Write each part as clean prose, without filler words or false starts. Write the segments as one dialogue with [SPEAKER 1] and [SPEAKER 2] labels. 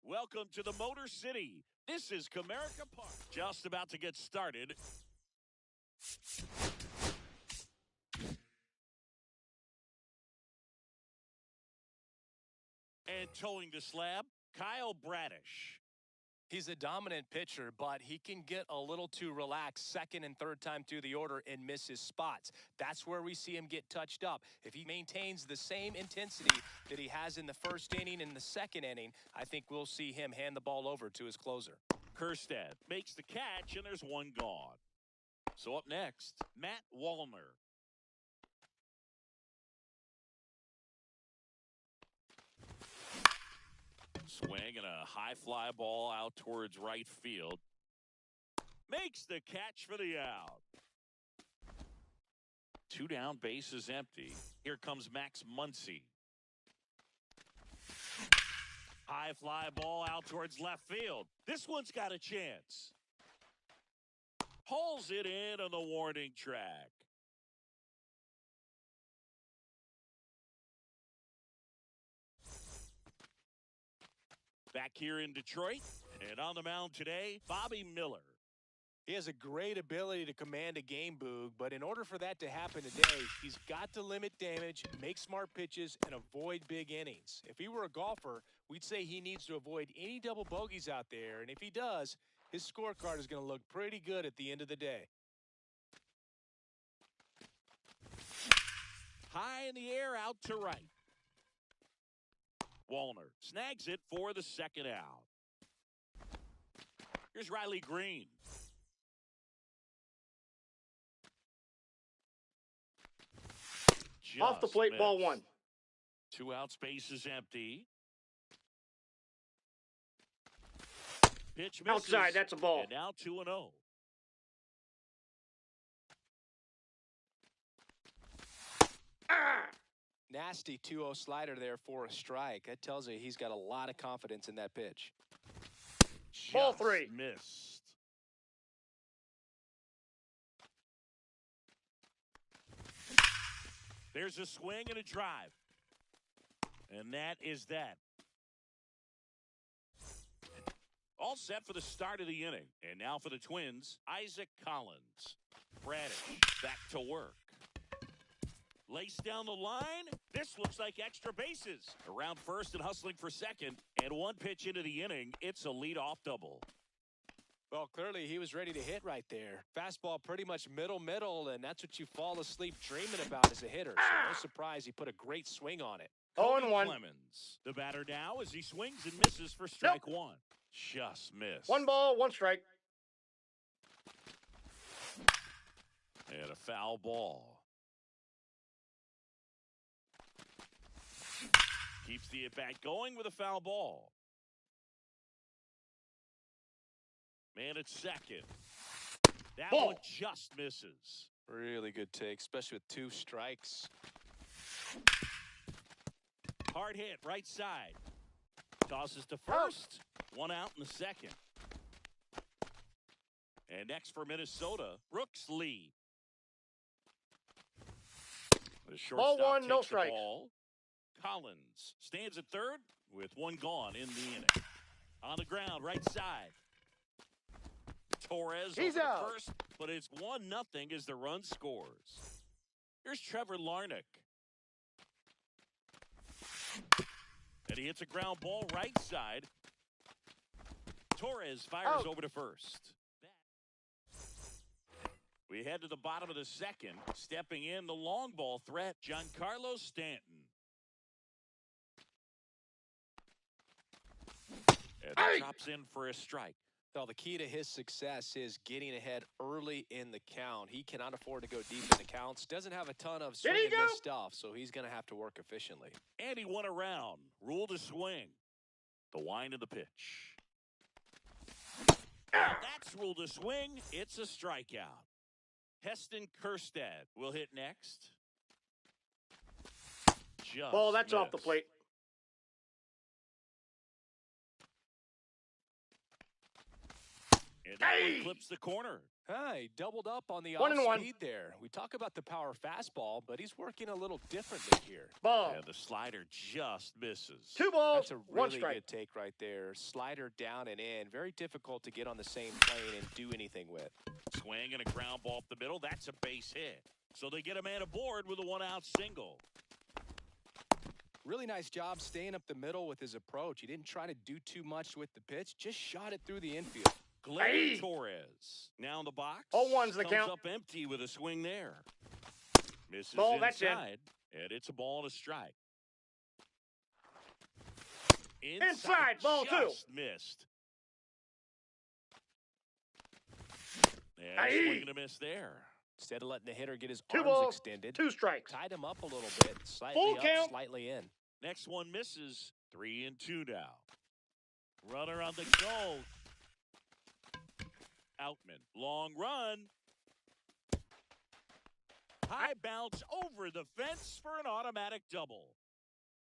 [SPEAKER 1] Welcome to the Motor City. This is Comerica Park. Just about to get started. And towing the slab, Kyle Bradish.
[SPEAKER 2] He's a dominant pitcher, but he can get a little too relaxed second and third time through the order and miss his spots. That's where we see him get touched up. If he maintains the same intensity that he has in the first inning and the second inning, I think we'll see him hand the ball over to his closer.
[SPEAKER 1] Kerstead makes the catch, and there's one gone. So up next, Matt Wallner. Swing and a high fly ball out towards right field. Makes the catch for the out. 2 down, bases empty. Here comes Max Muncy. High fly ball out towards left field. This one's got a chance. Hauls it in on the warning track. Back here in Detroit, and on the mound today, Bobby Miller.
[SPEAKER 2] He has a great ability to command a game, Boog, but in order for that to happen today, he's got to limit damage, make smart pitches, and avoid big innings. If he were a golfer, we'd say he needs to avoid any double bogeys out there, and if he does, his scorecard is going to look pretty good at the end of the day.
[SPEAKER 1] High in the air, out to right. Wallner snags it for the second out. Here's Riley Green.
[SPEAKER 3] Off the plate,
[SPEAKER 1] missed.
[SPEAKER 3] ball 1.
[SPEAKER 1] 2 outs, bases empty. Pitch misses.
[SPEAKER 3] Outside, that's a ball.
[SPEAKER 1] And now 2-0.
[SPEAKER 2] Nasty 2-0 slider there for a strike. That tells you he's got a lot of confidence in that pitch.
[SPEAKER 3] Ball 3.
[SPEAKER 1] Missed. There's a swing and a drive. And that is that. All set for the start of the inning. And now for the Twins, Isaac Collins. Bradish back to work. Lace down the line. This looks like extra bases. Around first and hustling for second. And one pitch into the inning, it's a leadoff double.
[SPEAKER 2] Well, clearly he was ready to hit right there. Fastball pretty much middle, and that's what you fall asleep dreaming about as a hitter. So no surprise he put a great swing on it.
[SPEAKER 3] 0-1.
[SPEAKER 1] Clemens, the batter now as he swings and misses for strike 1. Just missed.
[SPEAKER 3] 1 ball, 1 strike.
[SPEAKER 1] And a foul ball. Keeps the at-bat going with a foul ball. Man at second. That
[SPEAKER 3] ball.
[SPEAKER 1] One just misses.
[SPEAKER 2] Really good take, especially with 2 strikes.
[SPEAKER 1] Hard hit, right side. Tosses to first. 1 out in the second. And next for Minnesota, Brooks Lee. The shortstop
[SPEAKER 3] ball 1,
[SPEAKER 1] takes
[SPEAKER 3] no
[SPEAKER 1] the
[SPEAKER 3] strike.
[SPEAKER 1] ball. Collins stands at third with 1 gone in the inning. On the ground, right side. Torres
[SPEAKER 3] He's
[SPEAKER 1] over
[SPEAKER 3] out.
[SPEAKER 1] first, but it's 1-0 as the run scores. Here's Trevor Larnach. And he hits a ground ball right side. Torres fires over to first. We head to the bottom of the second. Stepping in the long ball threat, Giancarlo Stanton. And he drops in for a strike.
[SPEAKER 2] Well, the key to his success is getting ahead early in the count. He cannot afford to go deep in the counts. Doesn't have a ton of swing and miss stuff, so he's going to have to work efficiently.
[SPEAKER 1] And he won a round. Rule to swing. The wind of the pitch. And that's ruled a swing. It's a strikeout. Heston Kjerstad will hit next. Just
[SPEAKER 3] Ball, that's off the
[SPEAKER 1] missed.
[SPEAKER 3] plate.
[SPEAKER 1] And that one clips the corner.
[SPEAKER 2] He doubled up on the
[SPEAKER 3] 1-1.
[SPEAKER 2] off-speed there. We talk about the power fastball, but he's working a little differently here.
[SPEAKER 3] Ball.
[SPEAKER 1] And the slider just misses.
[SPEAKER 3] 2 balls,
[SPEAKER 2] That's a
[SPEAKER 3] 1
[SPEAKER 2] really
[SPEAKER 3] strike.
[SPEAKER 2] good take right there. Slider down and in. Very difficult to get on the same plane and do anything with.
[SPEAKER 1] Swing and a ground ball up the middle. That's a base hit. So they get a man aboard with a 1-out single.
[SPEAKER 2] Really nice job staying up the middle with his approach. He didn't try to do too much with the pitch. Just shot it through the infield.
[SPEAKER 1] Glenn Torres now in the box.
[SPEAKER 3] 0-1's the
[SPEAKER 1] Comes
[SPEAKER 3] count.
[SPEAKER 1] up empty with a swing there. Misses
[SPEAKER 3] Ball, that's in.
[SPEAKER 1] inside. And it's a ball and a strike.
[SPEAKER 3] Inside, ball 2.
[SPEAKER 1] Just missed. And a swing and a miss there.
[SPEAKER 2] Instead of letting the hitter get his
[SPEAKER 3] 2
[SPEAKER 2] arms
[SPEAKER 3] balls,
[SPEAKER 2] extended,
[SPEAKER 3] 2 strikes.
[SPEAKER 2] tied him up a little bit. Slightly
[SPEAKER 3] Full
[SPEAKER 2] up,
[SPEAKER 3] count.
[SPEAKER 2] slightly in.
[SPEAKER 1] Next one misses. 3-2 now. Runner on the go. Outman. Long run. High bounce over the fence for an automatic double.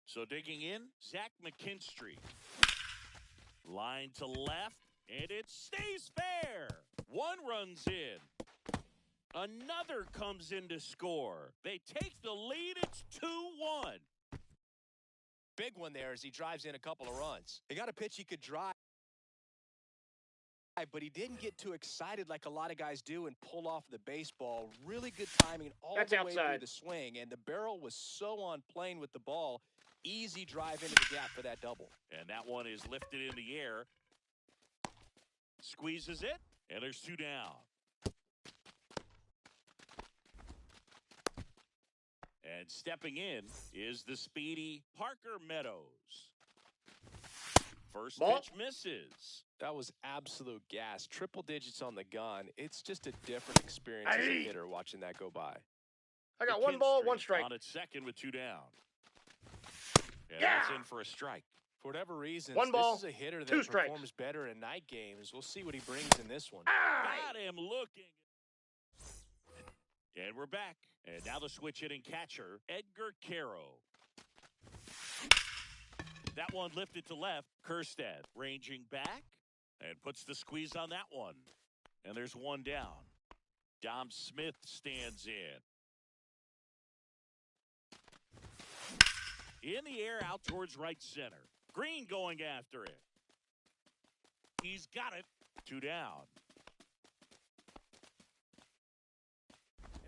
[SPEAKER 1] So digging in, Zach McKinstry. Line to left, and it stays fair. One runs in. Another comes in to score. They take the lead. It's 2-1.
[SPEAKER 2] Big one there as he drives in a couple of runs. They got a pitch he could drive, but he didn't get too excited like a lot of guys do and pull off the baseball. Really good timing all
[SPEAKER 3] That's
[SPEAKER 2] the way
[SPEAKER 3] outside.
[SPEAKER 2] through the swing, and the barrel was so on plane with the ball. Easy drive into the gap for that double.
[SPEAKER 1] And that one is lifted in the air. Squeezes it, and there's 2 down. And stepping in is the speedy Parker Meadows. First
[SPEAKER 3] Ball.
[SPEAKER 1] pitch misses.
[SPEAKER 2] That was absolute gas. Triple digits on the gun. It's just a different experience as a hitter watching that go by.
[SPEAKER 3] I got 1 ball, 1
[SPEAKER 1] McKinstry
[SPEAKER 3] strike.
[SPEAKER 1] on its second with 2 down. And
[SPEAKER 3] Yeah.
[SPEAKER 1] that's in for a strike.
[SPEAKER 2] For whatever reason,
[SPEAKER 3] 1 ball,
[SPEAKER 2] this is a hitter
[SPEAKER 3] 2
[SPEAKER 2] that
[SPEAKER 3] strikes.
[SPEAKER 2] performs better in night games. We'll see what he brings in this one.
[SPEAKER 1] Got him looking. And we're back. And now the switch hitting catcher, Edgar Caro. That one lifted to left. Kjerstad ranging back and puts the squeeze on that one. And there's 1 down. Dom Smith stands in. In the air out towards right center. Green going after it. He's got it. 2 down.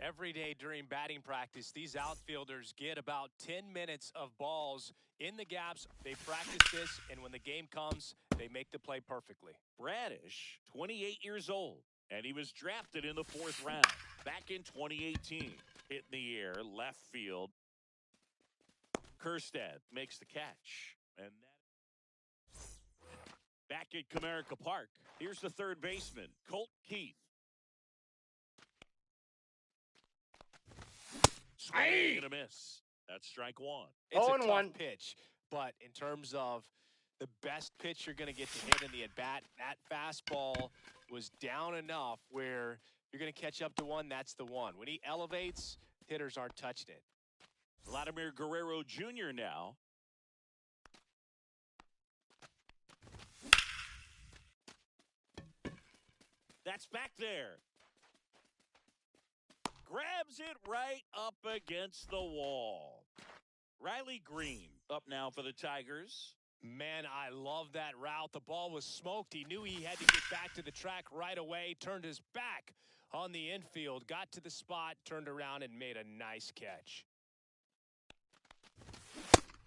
[SPEAKER 2] Every day during batting practice, these outfielders get about 10 minutes of balls in the gaps. They practice this, and when the game comes, they make the play perfectly.
[SPEAKER 1] Bradish, 28 years old, and he was drafted in the 4th round back in 2018. Hit in the air, left field. Kjerstad makes the catch. And that back at Comerica Park, here's the third baseman, Colt Keith. Swing and a miss. That's strike 1.
[SPEAKER 2] It's a
[SPEAKER 3] 0-1.
[SPEAKER 2] tough pitch, but in terms of the best pitch you're going to get to hit in the at-bat, that fastball was down enough where you're going to catch up to one, that's the one. When he elevates, hitters aren't touching it.
[SPEAKER 1] Vladimir Guerrero Jr. now. That's back there. Grabs it right up against the wall. Riley Green up now for the Tigers.
[SPEAKER 2] Man, I love that route. The ball was smoked. He knew he had to get back to the track right away, turned his back on the infield, got to the spot, turned around, and made a nice catch.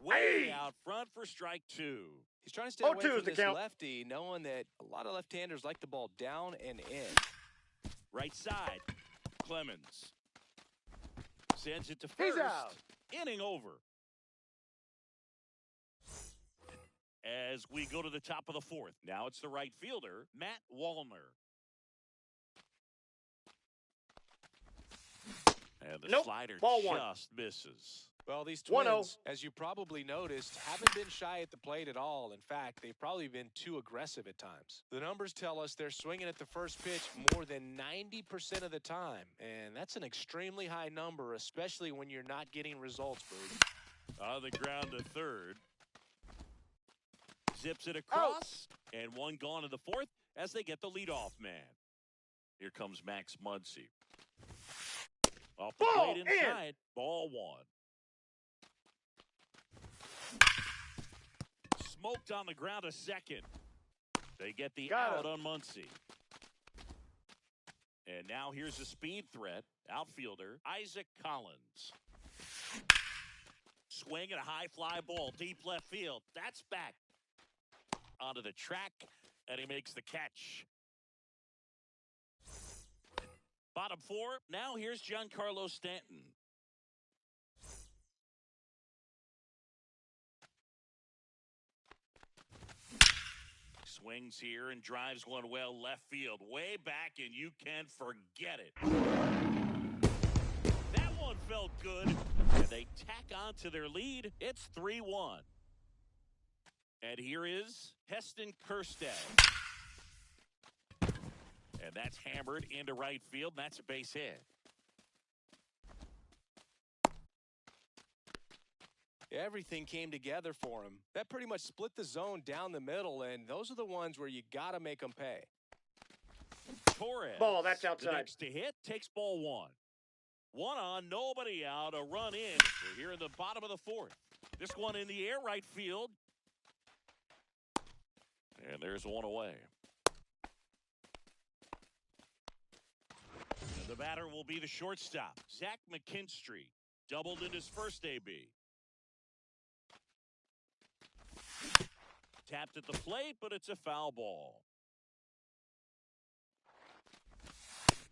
[SPEAKER 1] Way out front for strike 2.
[SPEAKER 2] He's trying to stay away
[SPEAKER 3] 0-2
[SPEAKER 2] from
[SPEAKER 3] is the
[SPEAKER 2] this
[SPEAKER 3] count.
[SPEAKER 2] lefty, knowing that a lot of left-handers like the ball down and in.
[SPEAKER 1] Right side, Clemens. Sends it to
[SPEAKER 3] He's
[SPEAKER 1] first.
[SPEAKER 3] out.
[SPEAKER 1] Inning over. As we go to the top of the 4th. Now it's the right fielder, Matt Wallner. And the
[SPEAKER 3] Nope.
[SPEAKER 1] slider
[SPEAKER 3] Ball 1.
[SPEAKER 1] just misses.
[SPEAKER 2] Well, these
[SPEAKER 3] 1-0.
[SPEAKER 2] Twins, as you probably noticed, haven't been shy at the plate at all. In fact, they've probably been too aggressive at times. The numbers tell us they're swinging at the first pitch more than 90% of the time, and that's an extremely high number, especially when you're not getting results, Boog.
[SPEAKER 1] On the ground to third. Zips it across, and one gone in the fourth as they get the leadoff man. Here comes Max Muncy. Off the plate inside, ball one. Smoked on the ground to second. They get the out on Muncy. And now here's a speed threat. Outfielder Isaac Collins. Swing and a high fly ball deep left field. That's back onto the track, and he makes the catch. Bottom four. Now here's Giancarlo Stanton. Swings here and drives one well left field. Way back, and you can forget it. That one felt good. And they tack on to their lead. It's 3-1. And here is Heston Kjerstad. And that's hammered into right field. And that's a base hit.
[SPEAKER 2] Everything came together for him. That pretty much split the zone down the middle, and those are the ones where you got to make them pay.
[SPEAKER 1] Torres.
[SPEAKER 3] Ball, that's outside.
[SPEAKER 1] The next to hit takes ball one. One on, nobody out, a run in. We're here in the bottom of the fourth. This one in the air, right field. And there's one away. And the batter will be the shortstop, Zach McKinstry. Doubled in his first AB. Tapped at the plate, but it's a foul ball.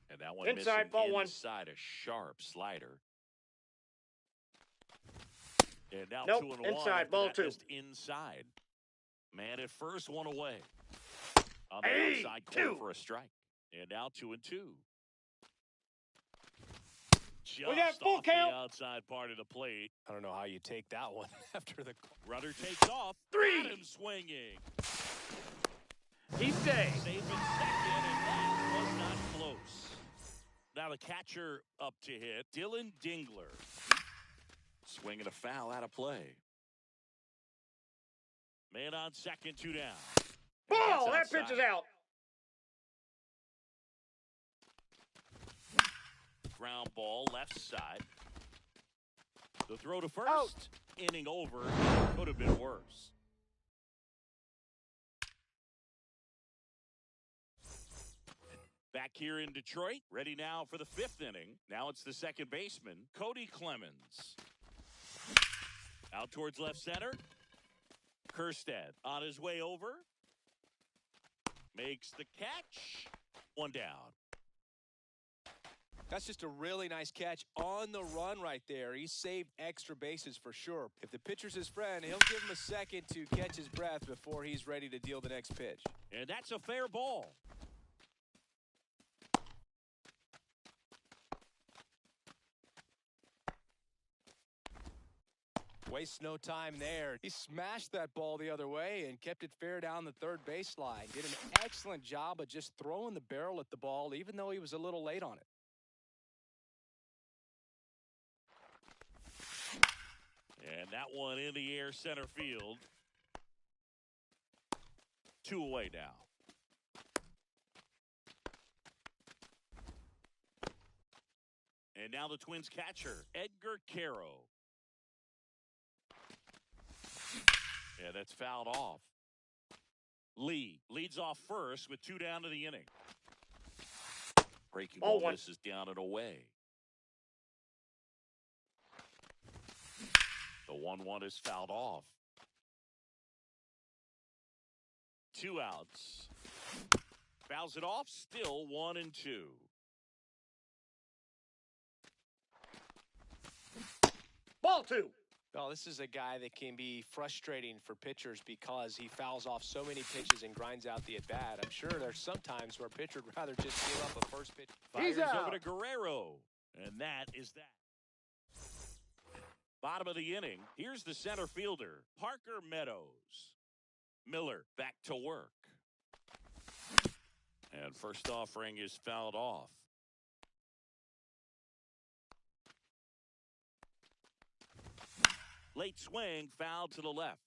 [SPEAKER 1] And that one
[SPEAKER 3] inside, ball one.
[SPEAKER 1] Inside a sharp slider. And now
[SPEAKER 3] nope,
[SPEAKER 1] 2-1.
[SPEAKER 3] Inside, ball two.
[SPEAKER 1] Just inside. Man at first, one away. On the outside corner for a strike. And now 2-2. Just
[SPEAKER 3] we got full
[SPEAKER 1] off
[SPEAKER 3] count.
[SPEAKER 1] The outside part of the plate.
[SPEAKER 2] I don't know how you take that one after the
[SPEAKER 1] Runner takes off.
[SPEAKER 3] Three.
[SPEAKER 1] Got him swinging.
[SPEAKER 3] He's safe.
[SPEAKER 1] Safe in second, and that was not close. Now the catcher up to hit, Dylan Dingler. Swinging a foul out of play. Man on second, 2 down.
[SPEAKER 3] Ball, that pitch is out.
[SPEAKER 1] Ground ball, left side. The throw to first.
[SPEAKER 3] Out.
[SPEAKER 1] Inning over. Could have been worse. Back here in Detroit. Ready now for the 5th inning. Now it's the second baseman, Cody Clemens. Out towards left center. Kjerstad on his way over. Makes the catch. One down.
[SPEAKER 2] That's just a really nice catch on the run right there. He saved extra bases for sure. If the pitcher's his friend, he'll give him a second to catch his breath before he's ready to deal the next pitch.
[SPEAKER 1] And that's a fair ball.
[SPEAKER 2] Wastes no time there. He smashed that ball the other way and kept it fair down the third baseline. Did an excellent job of just throwing the barrel at the ball, even though he was a little late on it.
[SPEAKER 1] And that one in the air center field. 2 away now. And now the Twins catcher, Edgar Caro. Yeah, that's fouled off. Lee leads off first with 2 down to the inning. Breaking ball misses down and away. The 1-1 is fouled off. 2 outs. Fouls it off, still 1-2.
[SPEAKER 3] Ball 2.
[SPEAKER 2] Well, this is a guy that can be frustrating for pitchers because he fouls off so many pitches and grinds out the at-bat. I'm sure there's some times where a pitcher would rather just give up a first pitch.
[SPEAKER 1] Fires over to Guerrero. And that is that. Bottom of the inning, here's the center fielder, Parker Meadows. Miller back to work. And first offering is fouled off. Late swing, foul to the left.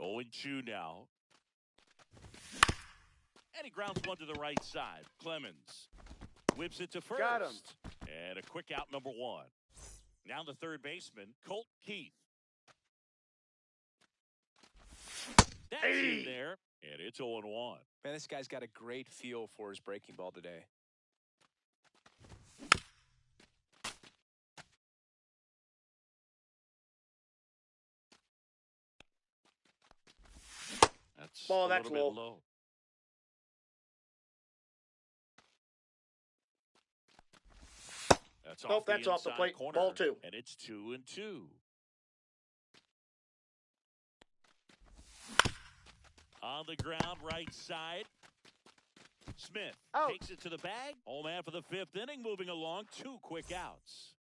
[SPEAKER 1] Oh, 0-2 now. And he grounds one to the right side. Clemens whips it to first.
[SPEAKER 3] Got him.
[SPEAKER 1] And a quick out, number one. Now the third baseman, Colt Keith. That's in there, and it's 0-1.
[SPEAKER 2] Man, this guy's got a great feel for his breaking ball today.
[SPEAKER 1] That's
[SPEAKER 3] Ball,
[SPEAKER 1] a
[SPEAKER 3] that's
[SPEAKER 1] little bit
[SPEAKER 3] low.
[SPEAKER 1] low. That's
[SPEAKER 3] Nope, that's off the
[SPEAKER 1] inside
[SPEAKER 3] plate.
[SPEAKER 1] Corner,
[SPEAKER 3] Ball 2.
[SPEAKER 1] and it's 2-2. On the ground, right side. Smith takes it to the bag. Home man for the fifth inning, moving along. 2 quick outs.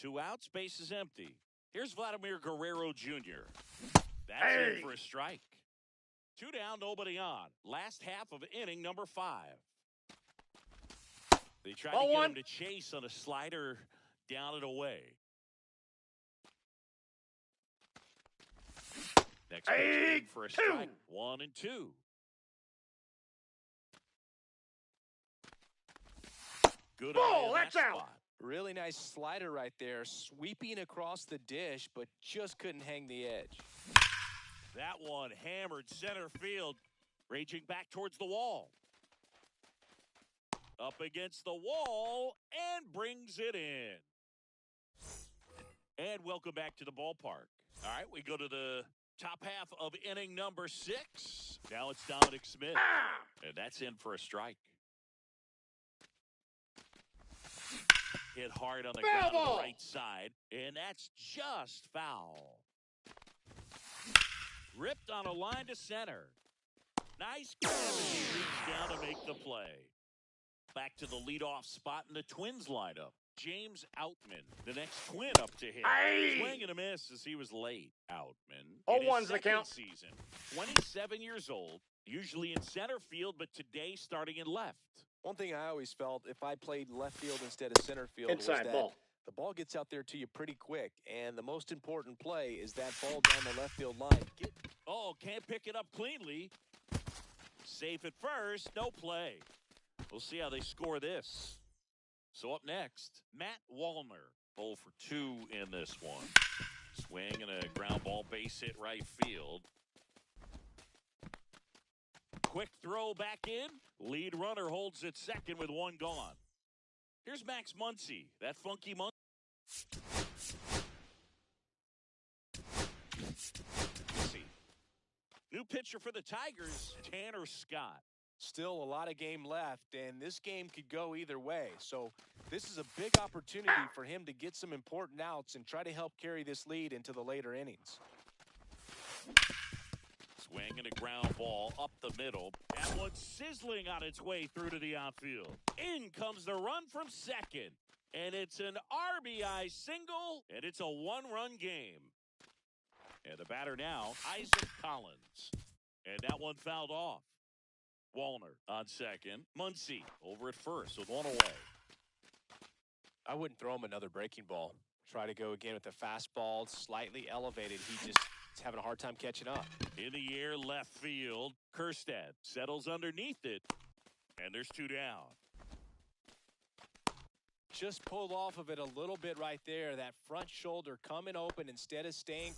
[SPEAKER 1] 2 outs, base is empty. Here's Vladimir Guerrero Jr. That's in for a strike. 2 down, nobody on. Last half of inning number 5. They tried to get him to chase on a slider down and away. Next pitch for a strike. 1-2. Good
[SPEAKER 3] ball,
[SPEAKER 1] eye
[SPEAKER 3] that's
[SPEAKER 1] that
[SPEAKER 3] out.
[SPEAKER 1] spot.
[SPEAKER 2] Really nice slider right there, sweeping across the dish, but just couldn't hang the edge.
[SPEAKER 1] That one hammered center field, raging back towards the wall. Up against the wall and brings it in. And welcome back to the ballpark. All right, we go to the top half of inning number 6. Now it's Dominic Smith. And that's in for a strike. Hit hard on the ground on the right side, and that's just foul. Ripped on a line to center. Nice grab as he reached down to make the play. Back to the leadoff spot in the Twins lineup. James Outman, the next Twin up to hit. Swing and a miss as he was late. Outman, in his
[SPEAKER 3] the count.
[SPEAKER 1] season, 27 years old, usually in center field, but today starting in left.
[SPEAKER 2] One thing I always felt, if I played left field instead of center field, was
[SPEAKER 3] Inside
[SPEAKER 2] that
[SPEAKER 3] ball.
[SPEAKER 2] the ball gets out there to you pretty quick, and the most important play is that ball down the left field line.
[SPEAKER 1] Can't pick it up cleanly. Safe at first, no play. We'll see how they score this. So up next, Matt Wallner, 0 for 2 in this one. Swing and a ground ball base hit right field. Quick throw back in. Lead runner holds it second with 1 gone. Here's Max Muncy, that funky Muncy. New pitcher for the Tigers, Tanner Scott.
[SPEAKER 2] Still a lot of game left, and this game could go either way. So this is a big opportunity for him to get some important outs and try to help carry this lead into the later innings.
[SPEAKER 1] Swing and a ground ball up the middle. That one's sizzling on its way through to the outfield. In comes the run from second. And it's an RBI single, and it's a 1-run game. And the batter now, Isaac Collins. And that one fouled off. Wallner on second. Muncy over at first with 1 away.
[SPEAKER 2] I wouldn't throw him another breaking ball. Try to go again with the fastball, slightly elevated. He just is having a hard time catching up.
[SPEAKER 1] In the air, left field. Kerstad settles underneath it. And there's 2 down.
[SPEAKER 2] Just pulled off of it a little bit right there. That front shoulder coming open instead of staying.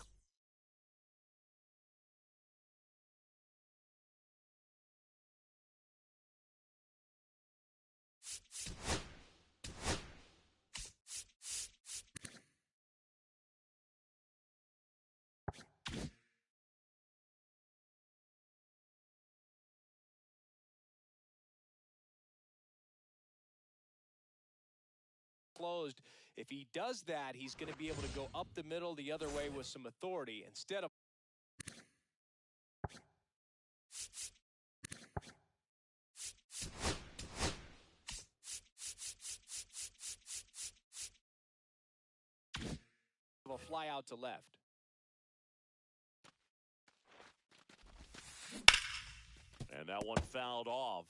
[SPEAKER 2] Closed. If he does that, he's going to be able to go up the middle the other way with some authority instead of. fly out to left.
[SPEAKER 1] And that one fouled off.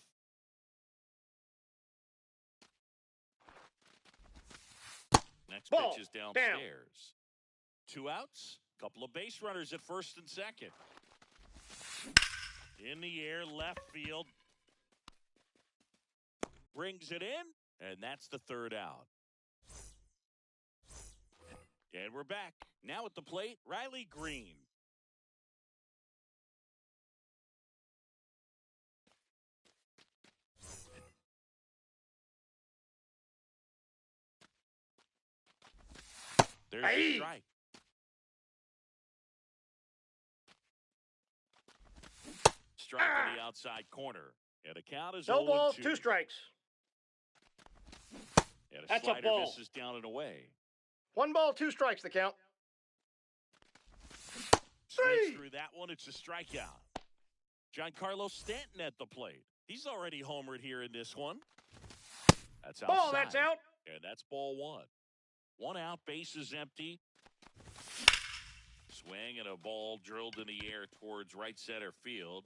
[SPEAKER 1] Next
[SPEAKER 3] Ball
[SPEAKER 1] pitch is
[SPEAKER 3] down.
[SPEAKER 1] downstairs. 2 outs. Couple of base runners at first and second. In the air, left field. Brings it in, and that's the 3rd out. And we're back. Now at the plate, Riley Green. There's a strike. Strike on the outside corner. And the count is 0-2.
[SPEAKER 3] No balls, 2 strikes.
[SPEAKER 1] And
[SPEAKER 3] That's a
[SPEAKER 1] slider
[SPEAKER 3] ball.
[SPEAKER 1] misses down and away.
[SPEAKER 3] 1 ball, 2 strikes, the count.
[SPEAKER 1] Swings through that one. It's a strikeout. Giancarlo Stanton at the plate. He's already homered here in this one. That's outside.
[SPEAKER 3] Ball, that's out.
[SPEAKER 1] And that's ball 1. 1 out, base is empty. Swing and a ball drilled in the air towards right center field.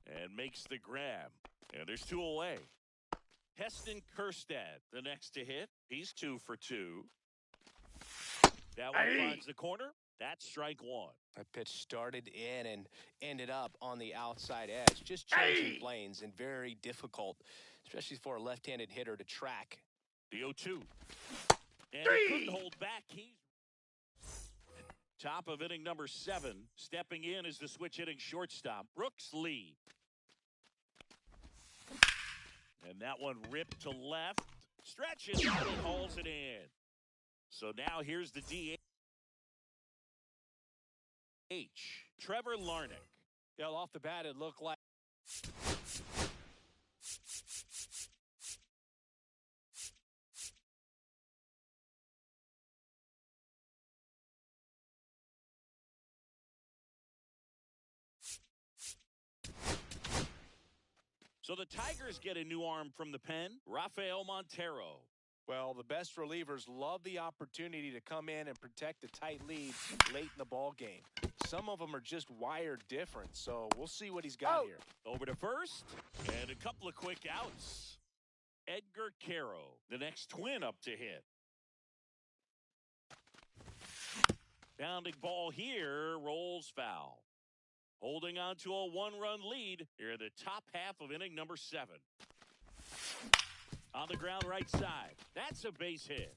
[SPEAKER 1] And makes the grab. And there's 2 away. Heston Kjerstad, the next to hit. He's 2 for 2. That one finds the corner. That's strike 1.
[SPEAKER 2] That pitch started in and ended up on the outside edge. Just changing planes and very difficult, especially for a left-handed hitter to track.
[SPEAKER 1] The 0-2. And he couldn't hold back. He's top of inning number 7. Stepping in is the switch hitting shortstop, Brooks Lee. And that one ripped to left. Stretches out and hauls it in. So now here's the DH. Trevor Larnach.
[SPEAKER 2] Yeah, off the bat, it looked like.
[SPEAKER 1] So the Tigers get a new arm from the pen, Rafael Montero.
[SPEAKER 2] Well, the best relievers love the opportunity to come in and protect a tight lead late in the ball game. Some of them are just wired different, so we'll see what he's got here.
[SPEAKER 1] Over to first, and a couple of quick outs. Edgar Caro, the next Twin up to hit. Bounding ball here, rolls foul. Holding on to a 1-run lead here in the top half of inning number 7. On the ground right side. That's a base hit.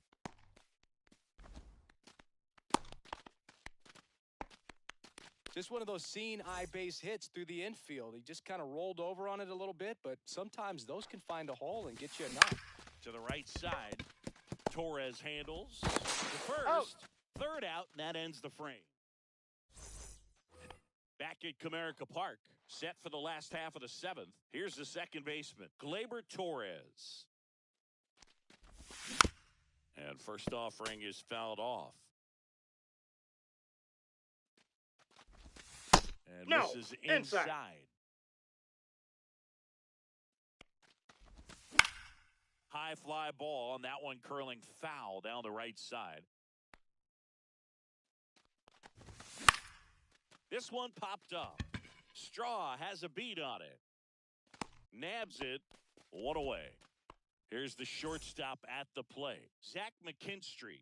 [SPEAKER 2] Just one of those seeing eye base hits through the infield. He just kind of rolled over on it a little bit, but sometimes those can find a hole and get you a knock.
[SPEAKER 1] To the right side. Torres handles. The first. 3rd out, and that ends the frame. Back at Comerica Park, set for the last half of the 7th. Here's the second baseman, Gleyber Torres. And first offering is fouled off. And this is inside. High fly ball, and that one curling foul down the right side. This one popped up. Straw has a beat on it. Nabs it. 1 away. Here's the shortstop at the plate, Zach McKinstry.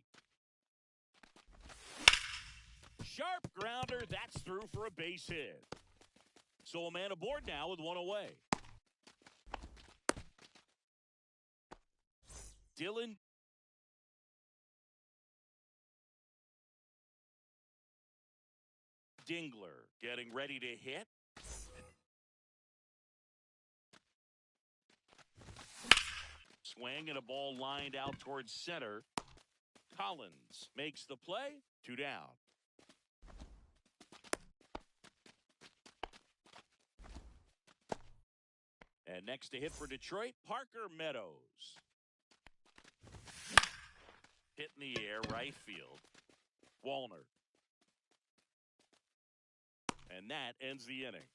[SPEAKER 1] Sharp grounder. That's through for a base hit. So a man aboard now with 1 away. Dylan Dingler getting ready to hit. Swing and a ball lined out towards center. Collins makes the play. 2 down. And next to hit for Detroit, Parker Meadows. Hit in the air, right field. Wallner. And that ends the inning.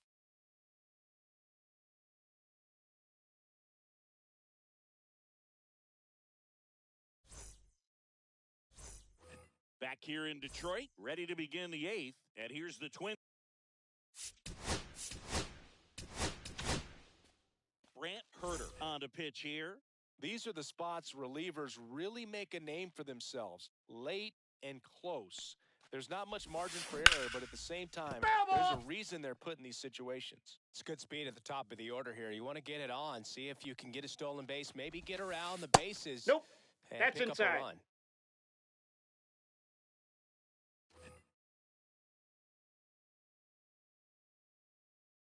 [SPEAKER 1] Back here in Detroit, ready to begin the 8th. And here's the Twins. Brant Herter on to pitch here.
[SPEAKER 2] These are the spots relievers really make a name for themselves. Late and close. There's not much margin for error, but at the same time, there's a reason they're put in these situations.
[SPEAKER 4] It's good speed at the top of the order here. You want to get it on, see if you can get a stolen base, maybe get around the bases.
[SPEAKER 3] Nope.
[SPEAKER 4] And
[SPEAKER 3] That's
[SPEAKER 4] pick
[SPEAKER 3] inside.
[SPEAKER 4] up a run.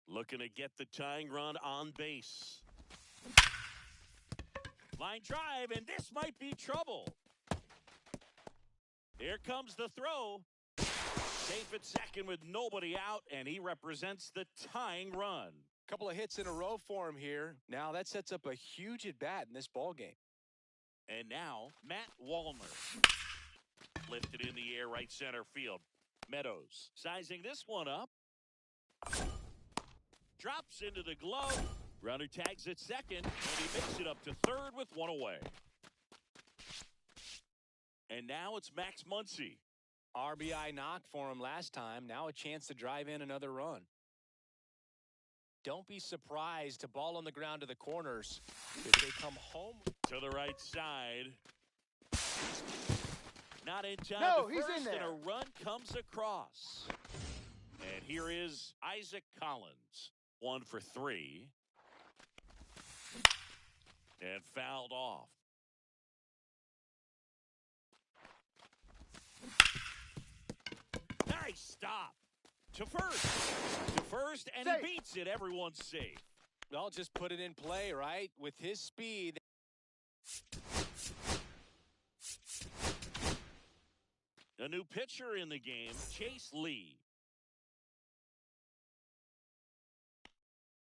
[SPEAKER 1] Looking to get the tying run on base. Line drive, and this might be trouble. Here comes the throw. Safe at second with nobody out, and he represents the tying run.
[SPEAKER 2] Couple of hits in a row for him here. Now that sets up a huge at-bat in this ballgame.
[SPEAKER 1] And now, Matt Wallner. Lifted in the air, right center field. Meadows sizing this one up. Drops into the glove. Runner tags at second, and he makes it up to third with one away. And now it's Max Muncy.
[SPEAKER 2] RBI knock for him last time. Now a chance to drive in another run. Don't be surprised to ball on the ground to the corners if they come home.
[SPEAKER 1] To the right side. Not in time
[SPEAKER 3] No,
[SPEAKER 1] to
[SPEAKER 3] he's
[SPEAKER 1] first,
[SPEAKER 3] in there.
[SPEAKER 1] and a run comes across. And here is Isaac Collins. 1 for 3. And fouled off. Nice stop. To first, and
[SPEAKER 3] Safe.
[SPEAKER 1] he beats it. Everyone's safe.
[SPEAKER 2] Well, just put it in play, right? With his speed.
[SPEAKER 1] A new pitcher in the game, Chase Lee.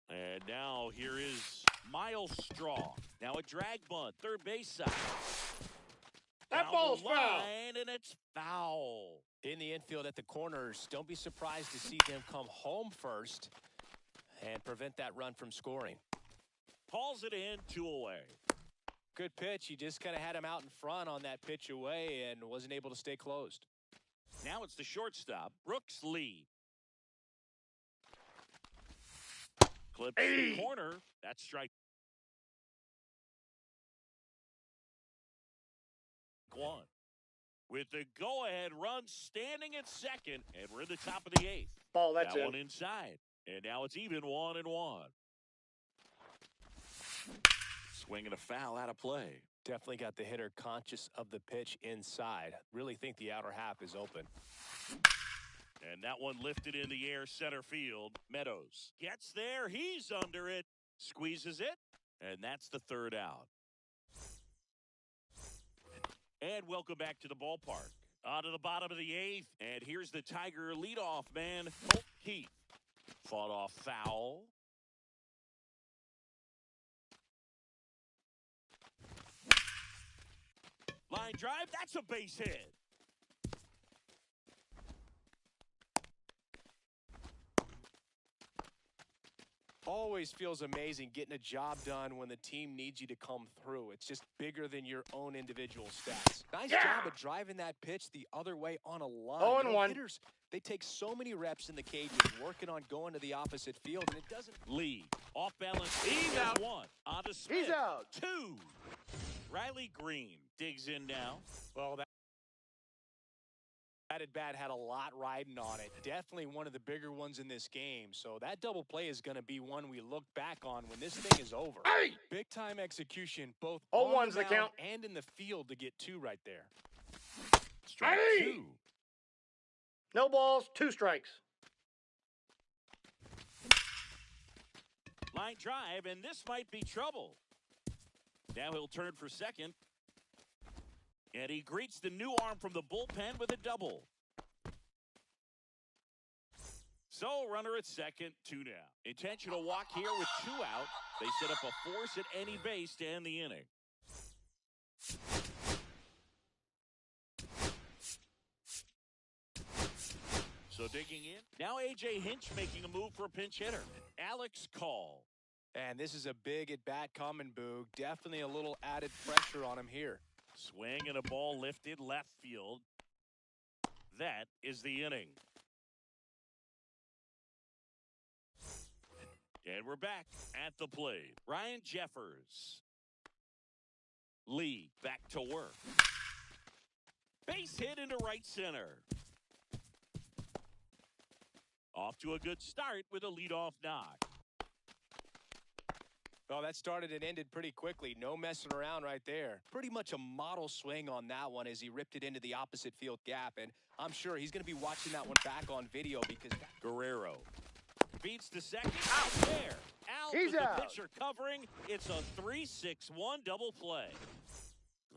[SPEAKER 1] And now here is Miles Straw. Now a drag bunt, third base side.
[SPEAKER 3] That
[SPEAKER 1] Down
[SPEAKER 3] ball's
[SPEAKER 1] the
[SPEAKER 3] foul.
[SPEAKER 1] line, and it's foul.
[SPEAKER 4] In the infield at the corners, don't be surprised to see them come home first and prevent that run from scoring.
[SPEAKER 1] Calls it in, 2 away.
[SPEAKER 2] Good pitch. He just kind of had him out in front on that pitch away and wasn't able to stay closed.
[SPEAKER 1] Now it's the shortstop, Brooks Lee. Clips the corner. That's strike 1. With the go-ahead run standing at second, and we're in the top of the 8th.
[SPEAKER 3] Ball, that's
[SPEAKER 1] that
[SPEAKER 3] in.
[SPEAKER 1] one inside. And now it's even 1-1. Swing and a foul out of play.
[SPEAKER 4] Definitely got the hitter conscious of the pitch inside. Really think the outer half is open.
[SPEAKER 1] And that one lifted in the air, center field. Meadows gets there. He's under it. Squeezes it. And that's the third out. And welcome back to the ballpark. On to the bottom of the 8th. And here's the Tiger leadoff man, Colt Keith. Fought off foul. Line drive. That's a base hit.
[SPEAKER 2] Always feels amazing getting a job done when the team needs you to come through. It's just bigger than your own individual stats. Nice job of driving that pitch the other way on a line.
[SPEAKER 3] 0-1.
[SPEAKER 2] Hitters, they take so many reps in the cages working on going to the opposite field, and it doesn't.
[SPEAKER 1] Lee off balance.
[SPEAKER 3] He's out.
[SPEAKER 1] 1. On to Smith.
[SPEAKER 3] He's out.
[SPEAKER 1] 2. Riley Green digs in now.
[SPEAKER 2] Well, that at bat had a lot riding on it. Definitely one of the bigger ones in this game. So that double play is going to be one we look back on when this thing is over.
[SPEAKER 3] Hey!
[SPEAKER 2] Big time execution, both
[SPEAKER 3] 0-1's
[SPEAKER 2] on
[SPEAKER 3] the
[SPEAKER 2] the mound
[SPEAKER 3] count.
[SPEAKER 2] and in the field to get 2 right there.
[SPEAKER 1] Strike
[SPEAKER 3] Hey!
[SPEAKER 1] 2.
[SPEAKER 3] No balls, 2 strikes.
[SPEAKER 1] Line drive, and this might be trouble. Now he'll turn for second. And he greets the new arm from the bullpen with a double. So, runner at second, 2 down. Intentional walk here with 2 out. They set up a force at any base to end the inning. So digging in. Now A.J. Hinch making a move for a pinch hitter. Alex Call.
[SPEAKER 2] And this is a big at-bat coming, Boog. Definitely a little added pressure on him here.
[SPEAKER 1] Swing and a ball lifted left field. that is the inning. And we're back at the plate. Ryan Jeffers. Lee back to work. Base hit into right center. Off to a good start with a leadoff knock.
[SPEAKER 4] Well, that started and ended pretty quickly. No messing around right there. Pretty much a model swing on that one as he ripped it into the opposite field gap. And I'm sure he's going to be watching that one back on video because...
[SPEAKER 1] Guerrero beats the second. Out there. Out
[SPEAKER 3] He's
[SPEAKER 1] with
[SPEAKER 3] out.
[SPEAKER 1] the pitcher covering. It's a 3-6-1 double play.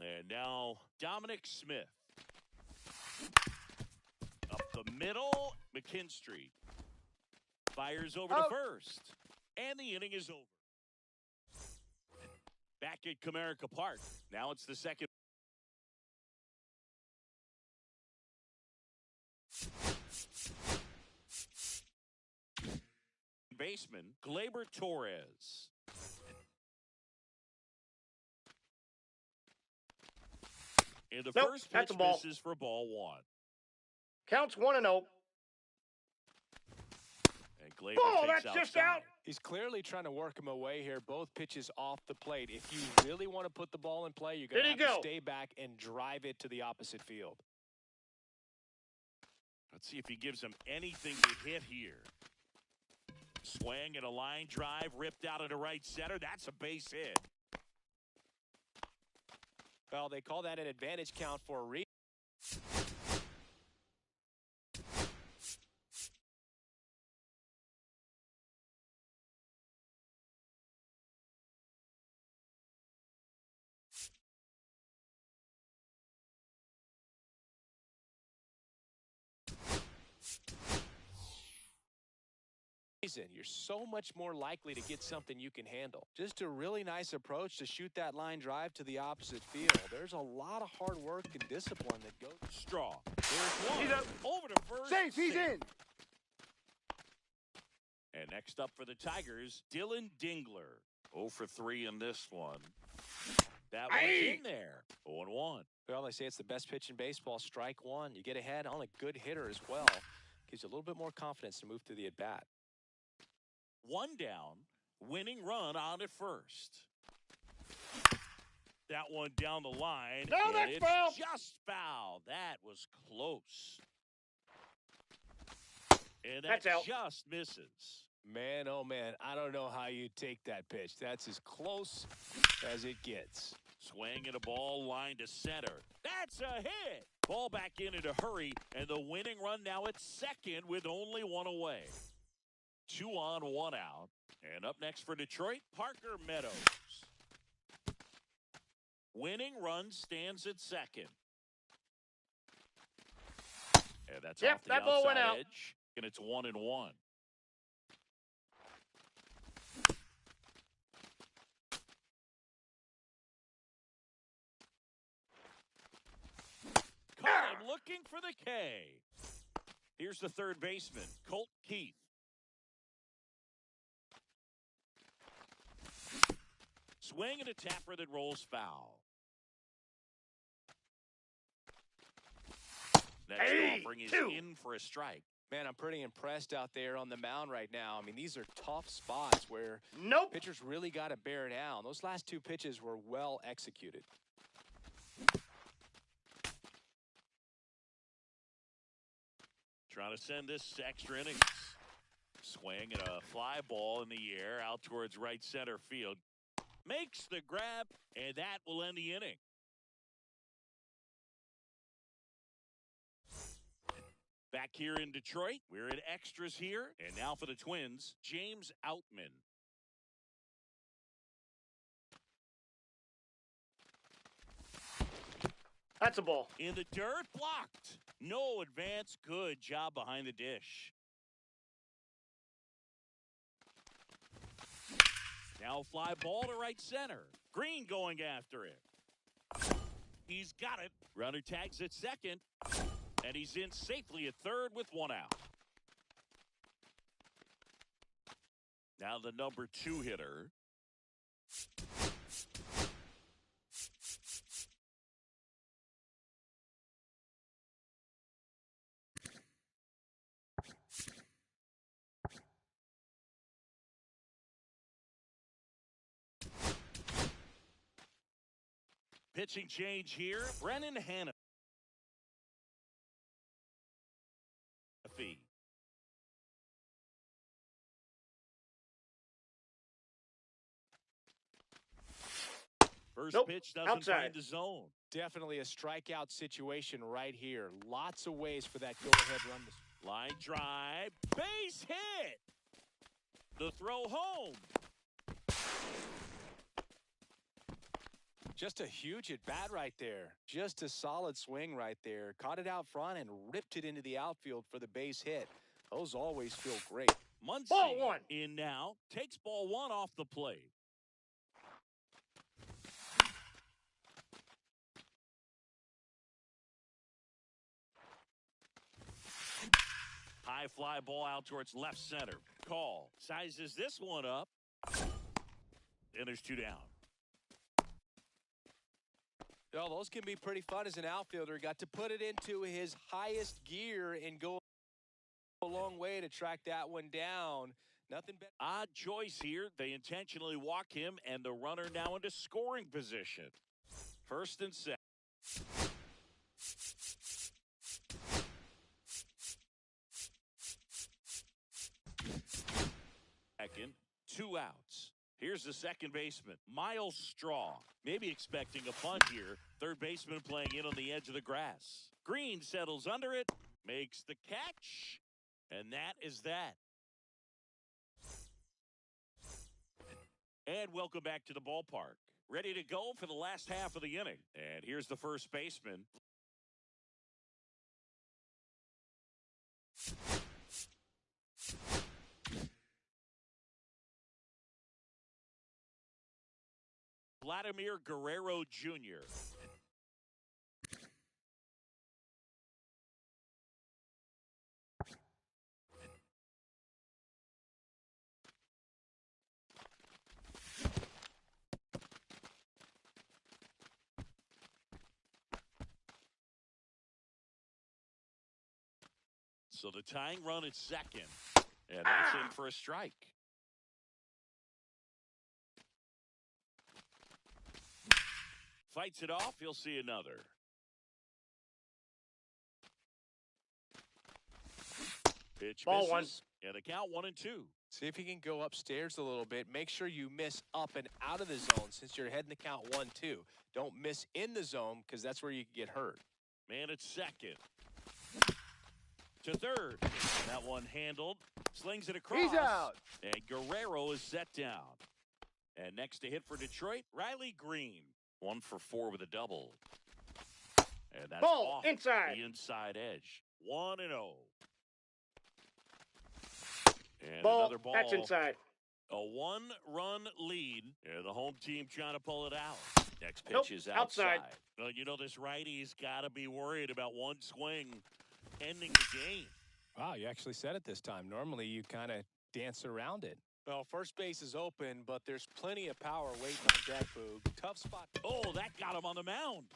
[SPEAKER 1] And now Dominic Smith. Up the middle. McKinstry fires over to first. And the inning is over. Back at Comerica Park. Now it's the second. Baseman, Gleyber Torres. And the
[SPEAKER 3] Nope,
[SPEAKER 1] first
[SPEAKER 3] that's
[SPEAKER 1] pitch
[SPEAKER 3] a ball.
[SPEAKER 1] misses for ball one.
[SPEAKER 3] Counts 1-0.
[SPEAKER 1] And Gleyber
[SPEAKER 3] Ball,
[SPEAKER 1] takes
[SPEAKER 3] that's just
[SPEAKER 1] outside.
[SPEAKER 3] out.
[SPEAKER 4] He's clearly trying to work him away here. Both pitches off the plate. If you really want to put the ball in play, you're going to
[SPEAKER 3] Did
[SPEAKER 4] have
[SPEAKER 3] he
[SPEAKER 4] to
[SPEAKER 3] go?
[SPEAKER 4] stay back and drive it to the opposite field.
[SPEAKER 1] Let's see if he gives him anything to hit here. Swing and a line drive ripped out into right center. That's a base hit.
[SPEAKER 4] Well, they call that an advantage count for a reason. You're so much more likely to get something you can handle. Just a really nice approach to shoot that line drive to the opposite field. There's a lot of hard work and discipline that goes.
[SPEAKER 1] Straw. There's one.
[SPEAKER 3] He's up.
[SPEAKER 1] Over to first.
[SPEAKER 3] Safe, he's in.
[SPEAKER 1] And next up for the Tigers, Dylan Dingler. 0 for 3 in this one. That one's in there. 0-1.
[SPEAKER 4] Well, they say it's the best pitch in baseball. Strike one. You get ahead on a good hitter as well. Gives you a little bit more confidence to move through the at-bat.
[SPEAKER 1] One down, winning run on at first. That one down the line.
[SPEAKER 3] No,
[SPEAKER 1] and
[SPEAKER 3] that's
[SPEAKER 1] it's
[SPEAKER 3] foul.
[SPEAKER 1] Just foul. That was close. And
[SPEAKER 3] That's
[SPEAKER 1] that
[SPEAKER 3] out.
[SPEAKER 1] just misses.
[SPEAKER 4] Man, oh man, I don't know how you take that pitch. That's as close as it gets.
[SPEAKER 1] Swing and a ball line to center. That's a hit. Ball back in a hurry, and the winning run now at second with only one away. 2 on, 1 out. And up next for Detroit, Parker Meadows. Winning run stands at second. And that's
[SPEAKER 3] Yep,
[SPEAKER 1] off the
[SPEAKER 3] that ball went
[SPEAKER 1] outside
[SPEAKER 3] out.
[SPEAKER 1] edge. And it's 1-1. Caught him looking for the K. Here's the third baseman, Colt Keith. Swing and a tapper that rolls foul. Next offering is in for a strike.
[SPEAKER 4] Man, I'm pretty impressed out there on the mound right now. I mean, these are tough spots where
[SPEAKER 3] Nope.
[SPEAKER 4] pitchers really got to bear down. Those last two pitches were well executed.
[SPEAKER 1] Trying to send this to extra innings. Swing and a fly ball in the air out towards right center field. Makes the grab, and that will end the inning. Back here in Detroit, we're at extras here. And now for the Twins, James Outman.
[SPEAKER 3] That's a ball.
[SPEAKER 1] In the dirt, blocked. No advance. Good job behind the dish. Now fly ball to right center. Green going after it. He's got it. Runner tags at second. And he's in safely at third with 1 out. Now the number 2 hitter. Pitching change here. Brennan Hannafy. First pitch doesn't
[SPEAKER 3] outside.
[SPEAKER 1] find the zone.
[SPEAKER 2] Definitely a strikeout situation right here. Lots of ways for that go-ahead run.
[SPEAKER 1] Line drive. Base hit. The throw home.
[SPEAKER 2] Just a huge at-bat right there. Just a solid swing right there. Caught it out front and ripped it into the outfield for the base hit. Those always feel great.
[SPEAKER 1] Muncy
[SPEAKER 3] Ball one.
[SPEAKER 1] in now. Takes ball one off the plate. High fly ball out towards left center. Call. Sizes this one up. And there's two down.
[SPEAKER 2] Oh, those can be pretty fun as an outfielder. Got to put it into his highest gear and go a long way to track that one down. Nothing better.
[SPEAKER 1] Odd choice here. They intentionally walk him, and the runner now into scoring position. First and second. Second, 2 outs. Here's the second baseman, Miles Straw. Maybe expecting a bunt here. Third baseman playing in on the edge of the grass. Green settles under it, makes the catch, and that is that. And welcome back to the ballpark. Ready to go for the last half of the inning. And here's the first baseman. Vladimir Guerrero Jr. So the tying run at second. And that's in for a strike. Fights it off. He'll see another. Pitch
[SPEAKER 3] Ball
[SPEAKER 1] misses,
[SPEAKER 3] one.
[SPEAKER 1] and a count 1-2.
[SPEAKER 2] See if you can go upstairs a little bit. Make sure you miss up and out of the zone since you're heading the count 1-2. Don't miss in the zone because that's where you can get hurt.
[SPEAKER 1] Man at second. To third. That one handled. Slings it across.
[SPEAKER 3] He's out.
[SPEAKER 1] And Guerrero is set down. And next to hit for Detroit, Riley Green. 1 for 4 with a double. And that's
[SPEAKER 3] Ball
[SPEAKER 1] off
[SPEAKER 3] inside.
[SPEAKER 1] the inside edge. 1-0. And
[SPEAKER 3] Ball.
[SPEAKER 1] another ball.
[SPEAKER 3] That's inside.
[SPEAKER 1] A 1-run lead. And the home team trying to pull it out. Next pitch
[SPEAKER 3] Nope,
[SPEAKER 1] is outside.
[SPEAKER 3] outside.
[SPEAKER 1] Well, you know, this righty's got to be worried about one swing ending the game.
[SPEAKER 4] Wow, you actually said it this time. Normally you kind of dance around it.
[SPEAKER 2] Well, first base is open, but there's plenty of power waiting on deck, Boog. Tough spot.
[SPEAKER 1] Oh, that got him on the mound.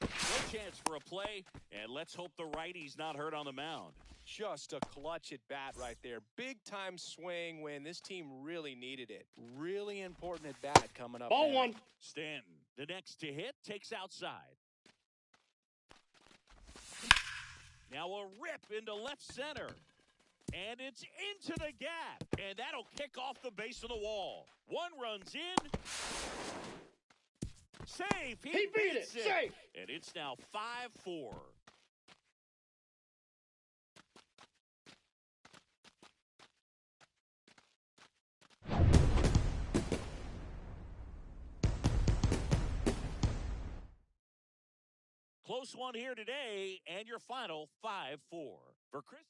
[SPEAKER 1] No chance for a play, and let's hope the righty's not hurt on the mound.
[SPEAKER 2] Just a clutch at bat right there. Big time swing when this team really needed it. Really important at bat coming up.
[SPEAKER 3] Ball
[SPEAKER 2] now.
[SPEAKER 3] one.
[SPEAKER 1] Stanton, the next to hit, takes outside. Now a rip into left center. And it's into the gap. And that'll kick off the base of the wall. One runs in. Safe.
[SPEAKER 3] He beat it. Safe.
[SPEAKER 1] And it's now 5-4. Close one here today, and your final 5-4. For Chris.